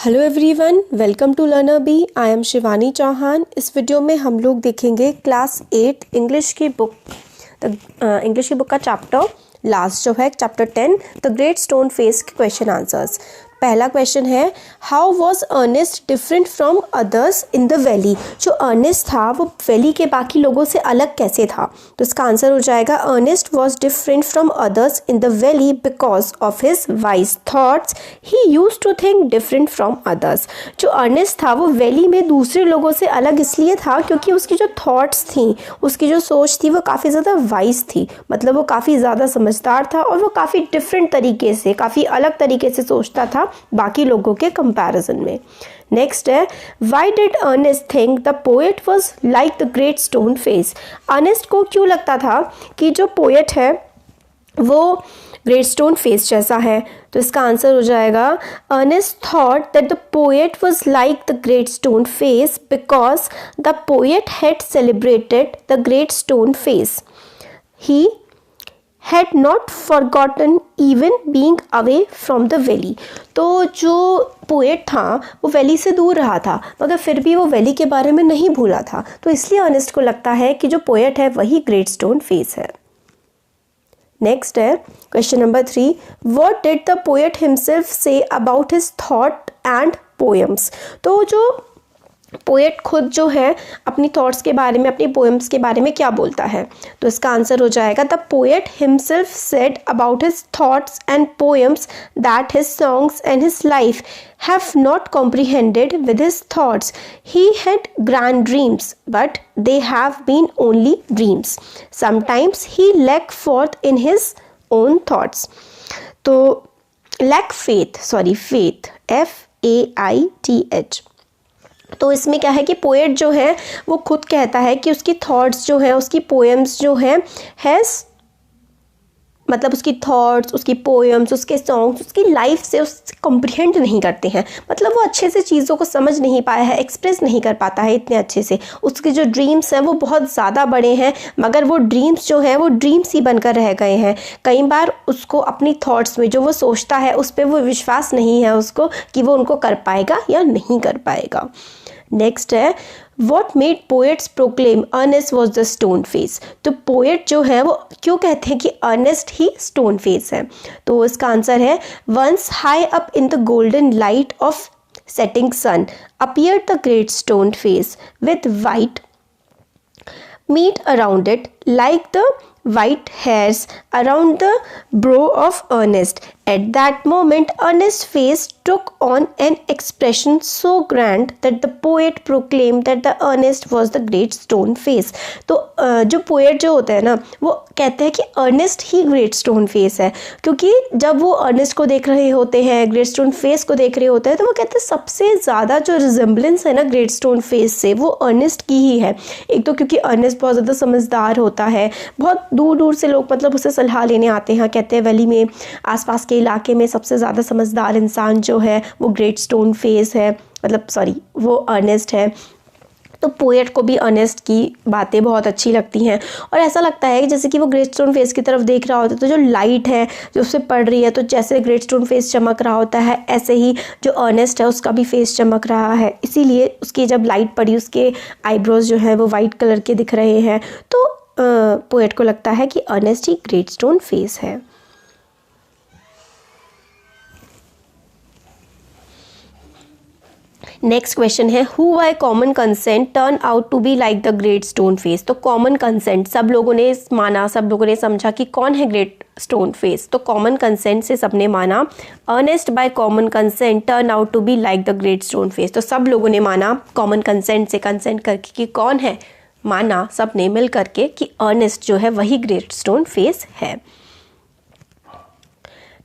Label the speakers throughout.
Speaker 1: Hello everyone, welcome to Learner Bee. I am Shivani Chauhan. इस video में हम लोग देखेंगे क्लास 8 इंग्लिश की बुक का चैप्टर लास्ट जो है chapter 10 the great stone face के क्वेश्चन आंसर्स। पहला क्वेश्चन है, how was Ernest different from others in the valley. जो अर्नेस्ट था वो वैली के बाकी लोगों से अलग कैसे था। तो इसका आंसर हो जाएगा, Ernest was different from others in the valley because of his wise thoughts he use to think different from others. जो अर्नेस्ट था वो वैली में दूसरे लोगों से अलग इसलिए था क्योंकि उसकी जो थॉट्स थी, उसकी जो सोच थी वो काफ़ी ज़्यादा वाइज थी, मतलब वो काफ़ी ज़्यादा समझदार था और वो काफ़ी डिफरेंट तरीके से, काफ़ी अलग तरीके से सोचता था बाकी लोगों के कंपैरिजन में। नेक्स्ट है, why did Ernest think the poet was like the great stone face. Ernest को क्यों लगता था कि जो पोएट है वो ग्रेट स्टोन फेस जैसा है। तो इसका आंसर हो जाएगा, Ernest thought that the poet was like the great stone face because the poet had celebrated the great stone face. He had not forgotten even being away from the valley। तो जो poet था वो valley से दूर रहा था मगर फिर भी वो वैली के बारे में नहीं भूला था, तो इसलिए अर्नेस्ट को लगता है कि जो पोएट है वही ग्रेट स्टोन फेस है। नेक्स्ट है question number 3, what did the poet himself say about his thought and poems. तो जो पोएट खुद जो है अपनी थॉट्स के बारे में, अपनी पोएम्स के बारे में क्या बोलता है। तो इसका आंसर हो जाएगा, the poet himself said about his thoughts and poems that his songs and his life have not comprehended with his thoughts. He had grand dreams but they have been only dreams. Sometimes he lack forth in his own thoughts. तो lack faith FAITH। तो इसमें क्या है कि poet जो है वो खुद कहता है कि उसकी थॉट्स जो है, उसकी पोएम्स जो है मतलब उसकी थॉट्स, उसकी पोएम्स, उसके सॉन्ग्स उसकी लाइफ से उससे कॉम्प्रिहेंड नहीं करते हैं, मतलब वो अच्छे से चीज़ों को समझ नहीं पाया है, एक्सप्रेस नहीं कर पाता है इतने अच्छे से। उसके जो ड्रीम्स हैं वो बहुत ज़्यादा बड़े हैं मगर वो ड्रीम्स जो हैं वो ड्रीम्स ही बनकर रह गए हैं। कई बार उसको अपनी थॉट्स में जो वो सोचता है उस पर वो विश्वास नहीं है उसको कि वो उनको कर पाएगा या नहीं कर पाएगा। नेक्स्ट है, what made poets proclaim Ernest was the stone face. तो पोएट जो है वो क्यों कहते हैं कि अर्नेस्ट ही स्टोन फेस है। तो इसका आंसर है, once high up in the golden light of setting sun appear the great stone face with white meat around it like the white hairs around the brow of Ernest. At that moment, Ernest's face took on an expression so grand that the poet proclaimed that the Ernest was the great stone face. तो जो poet जो होता है ना वो कहते हैं कि अर्नेस्ट ही ग्रेट स्टोन फेस है, क्योंकि जब वो अर्नेस्ट को देख रहे होते हैं, ग्रेट स्टोन फेस को देख रहे होते हैं, तो वो कहते हैं सबसे ज़्यादा जो रिजेम्बलेंस है ना ग्रेट स्टोन फेस से वो अर्नेस्ट की ही है। एक तो क्योंकि अर्नेस्ट बहुत ज़्यादा समझदार होता है, बहुत दूर दूर से लोग मतलब उससे सलाह लेने आते हैं। कहते हैं वैली में, आसपास के इलाके में सबसे ज़्यादा समझदार इंसान जो है वो ग्रेट स्टोन फेस है, वो अर्नेस्ट है। तो पोएट को भी अर्नेस्ट की बातें बहुत अच्छी लगती हैं और ऐसा लगता है कि जैसे कि वो ग्रेट स्टोन फेस की तरफ देख रहा होता है तो जो लाइट है जो उससे पड़ रही है, तो जैसे ग्रेट स्टोन फेस चमक रहा होता है ऐसे ही जो अर्नेस्ट है उसका भी फेस चमक रहा है। इसीलिए उसकी जब लाइट पड़ी उसके आईब्रोज जो है वो वाइट कलर के दिख रहे हैं, तो पोएट को लगता है कि अर्नेस्ट ही ग्रेट स्टोन फेस है। नेक्स्ट क्वेश्चन है, who by common consent turn out to be like the great stone face. तो कॉमन कंसेंट, सब लोगों ने माना, सब लोगों ने समझा कि कौन है ग्रेट स्टोन फेस। तो कॉमन कंसेंट से सबने माना, Ernest by common consent turn out to be like the great stone face. तो सब लोगों ने माना कॉमन कंसेंट से, कंसेंट करके कि कौन है, माना सबने मिल करके कि अर्नेस्ट जो है वही ग्रेट स्टोन फेस है।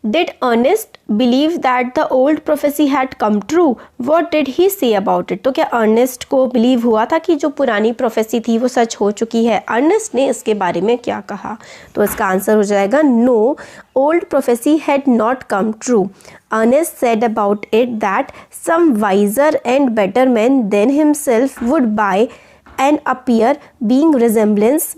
Speaker 1: Did Ernest believe that the old prophecy had come true? What did he say about it? तो क्या अर्नेस्ट को बिलीव हुआ था कि जो पुरानी प्रोफेसी थी वो सच हो चुकी है। अर्नेस्ट ने इसके बारे में क्या कहा। तो इसका आंसर हो जाएगा, no, old prophecy had not come true. Ernest said about it that some wiser and better man than himself would buy and appear being resemblance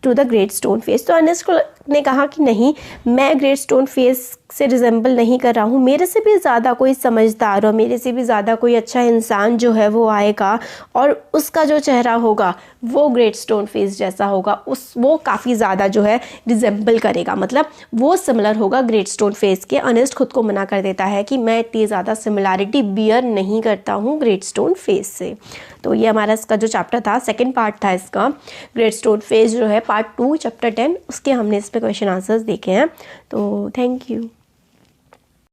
Speaker 1: to the great stone face. तो Ernest ने कहा कि नहीं, मैं great stone face से resemble नहीं कर रहा हूँ, मेरे से भी ज़्यादा कोई समझदार और मेरे से भी ज़्यादा कोई अच्छा इंसान जो है वो आएगा और उसका जो चेहरा होगा वो ग्रेट स्टोन फेस जैसा होगा, वो काफ़ी ज़्यादा जो है रिजेंबल करेगा, मतलब वो सिमिलर होगा ग्रेट स्टोन फेस के। अर्नेस्ट खुद को मना कर देता है कि मैं इतनी ज़्यादा सिमिलैरिटी बियर नहीं करता हूँ ग्रेट स्टोन फेस से। तो ये हमारा इसका जो चैप्टर था, सेकेंड पार्ट था इसका, ग्रेट स्टोन फेस जो है पार्ट 2 चैप्टर 10, उसके हमने इस पर क्वेश्चन आंसर्स देखे हैं। तो थैंक यू।